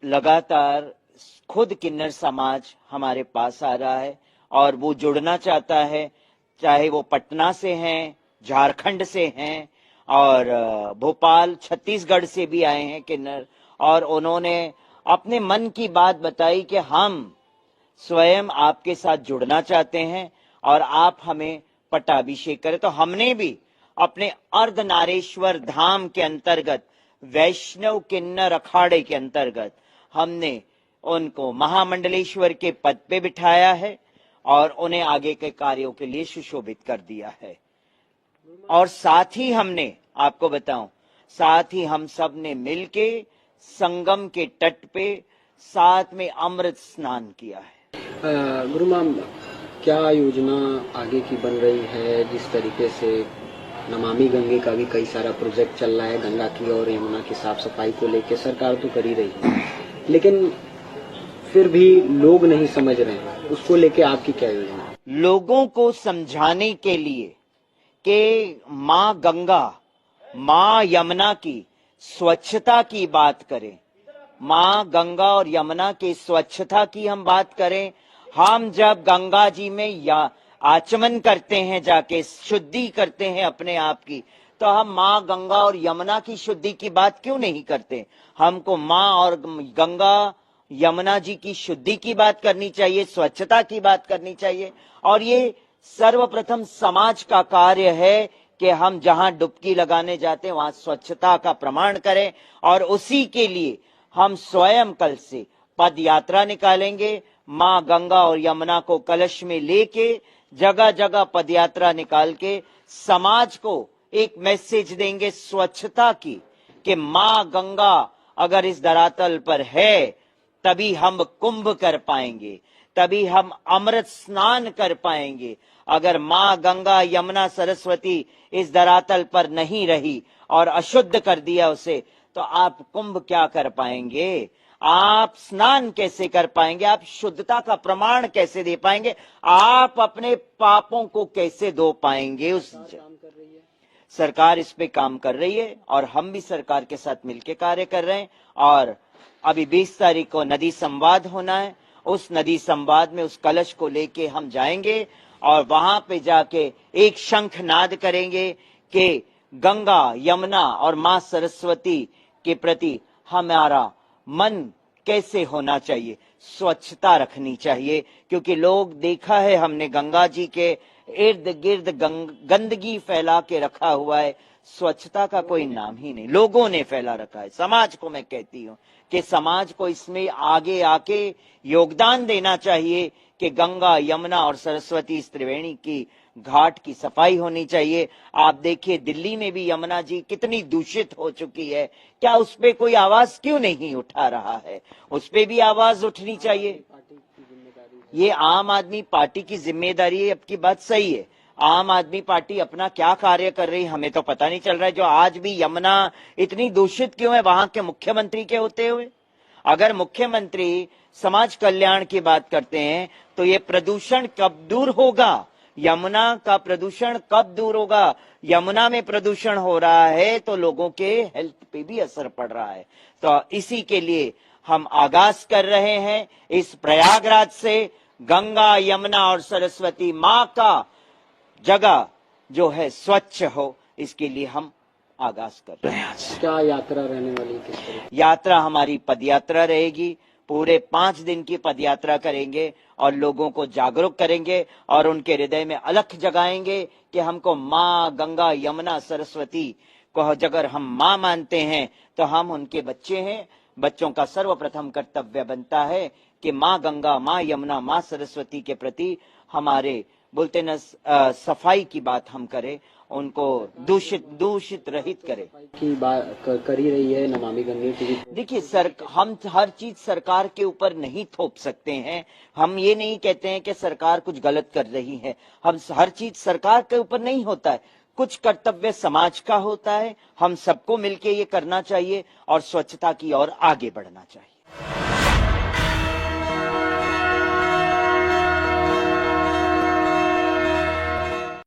लगातार खुद किन्नर समाज हमारे पास आ रहा है और वो जुड़ना चाहता है, चाहे वो पटना से हैं, झारखंड से हैं और भोपाल छत्तीसगढ़ से भी आए हैं किन्नर, और उन्होंने अपने मन की बात बताई कि हम स्वयं आपके साथ जुड़ना चाहते हैं और आप हमें पट्टाभिषेक करें। तो हमने भी अपने अर्धनारेश्वर धाम के अंतर्गत वैष्णव किन्नर अखाड़े के अंतर्गत हमने उनको महामंडलेश्वर के पद पे बिठाया है और उन्हें आगे के कार्यों के लिए सुशोभित कर दिया है। और साथ ही हमने, आपको बताऊं, साथ ही हम सब ने मिलके संगम के तट पे साथ में अमृत स्नान किया है। गुरु मैम, क्या योजना आगे की बन रही है? जिस तरीके से नमामि गंगे का भी कई सारा प्रोजेक्ट चल रहा है, गंगा की और यमुना की साफ सफाई को लेकर सरकार तो कर ही रही है, लेकिन फिर भी लोग नहीं समझ रहे हैं, उसको लेके आपकी क्या योजना है? लोगों को समझाने के लिए कि माँ गंगा, माँ यमुना की स्वच्छता की बात करें, माँ गंगा और यमुना की स्वच्छता की हम बात करें। हम जब गंगा जी में या आचमन करते हैं, जाके शुद्धि करते हैं अपने आप की, तो हम माँ गंगा और यमुना की शुद्धि की बात क्यों नहीं करते? हमको माँ और गंगा यमुना जी की शुद्धि की बात करनी चाहिए, स्वच्छता की बात करनी चाहिए। और ये सर्वप्रथम समाज का कार्य है कि हम जहां डुबकी लगाने जाते हैं वहां स्वच्छता का प्रमाण करें, और उसी के लिए हम स्वयं कल से पद यात्रा निकालेंगे। माँ गंगा और यमुना को कलश में लेके जगह जगह पद यात्रा निकाल के समाज को एक मैसेज देंगे स्वच्छता की, कि माँ गंगा अगर इस धरातल पर है तभी हम कुंभ कर पाएंगे, तभी हम अमृत स्नान कर पाएंगे। अगर माँ गंगा यमुना सरस्वती इस धरातल पर नहीं रही और अशुद्ध कर दिया उसे, तो आप कुंभ क्या कर पाएंगे? आप स्नान कैसे कर पाएंगे? आप शुद्धता का प्रमाण कैसे दे पाएंगे? आप अपने पापों को कैसे धो पाएंगे? सरकार इस पे काम कर रही है और हम भी सरकार के साथ मिलकर कार्य कर रहे हैं। और अभी 20 तारीख को नदी संवाद होना है, उस नदी संवाद में उस कलश को लेके हम जाएंगे और वहां पे जाके एक शंखनाद करेंगे कि गंगा यमुना और मां सरस्वती के प्रति हमारा मन कैसे होना चाहिए, स्वच्छता रखनी चाहिए। क्योंकि लोग, देखा है हमने, गंगा जी के इर्द गिर्द गंदगी फैला के रखा हुआ है, स्वच्छता का कोई नाम ही नहीं, लोगों ने फैला रखा है। समाज को मैं कहती हूँ कि समाज को इसमें आगे आके योगदान देना चाहिए कि गंगा यमुना और सरस्वती इस त्रिवेणी की घाट की सफाई होनी चाहिए। आप देखिए दिल्ली में भी यमुना जी कितनी दूषित हो चुकी है, क्या उस पे कोई आवाज क्यों नहीं उठा रहा है? उस पे भी आवाज उठनी चाहिए। ये आम आदमी पार्टी की जिम्मेदारी है। आपकी बात सही है, आम आदमी पार्टी अपना क्या कार्य कर रही है हमें तो पता नहीं चल रहा है। जो आज भी यमुना इतनी दूषित क्यों है वहां के मुख्यमंत्री के होते हुए? अगर मुख्यमंत्री समाज कल्याण की बात करते हैं तो ये प्रदूषण कब दूर होगा? यमुना का प्रदूषण कब दूर होगा? यमुना में प्रदूषण हो रहा है तो लोगों के हेल्थ पे भी असर पड़ रहा है। तो इसी के लिए हम आगाज कर रहे हैं इस प्रयागराज से, गंगा यमुना और सरस्वती माँ का जगह जो है स्वच्छ हो, इसके लिए हम आगाज कर रहे हैं। क्या यात्रा रहने वाली है? किस तरह यात्रा? हमारी पदयात्रा रहेगी, पूरे 5 दिन की पदयात्रा करेंगे और लोगों को जागरूक करेंगे और उनके हृदय में अलख जगाएंगे कि हमको माँ गंगा यमुना सरस्वती को अगर हम माँ मानते हैं तो हम उनके बच्चे हैं। बच्चों का सर्वप्रथम कर्तव्य बनता है कि माँ गंगा, माँ यमुना, माँ सरस्वती के प्रति हमारे बोलते न सफाई की बात हम करें, उनको दूषित रहित करें की बात कर ही रही है नमामि गंगे की। देखिए हम हर चीज सरकार के ऊपर नहीं थोप सकते हैं। हम ये नहीं कहते हैं कि सरकार कुछ गलत कर रही है, हम हर चीज सरकार के ऊपर नहीं होता है, कुछ कर्तव्य समाज का होता है। हम सबको मिलके ये करना चाहिए और स्वच्छता की ओर आगे बढ़ना चाहिए।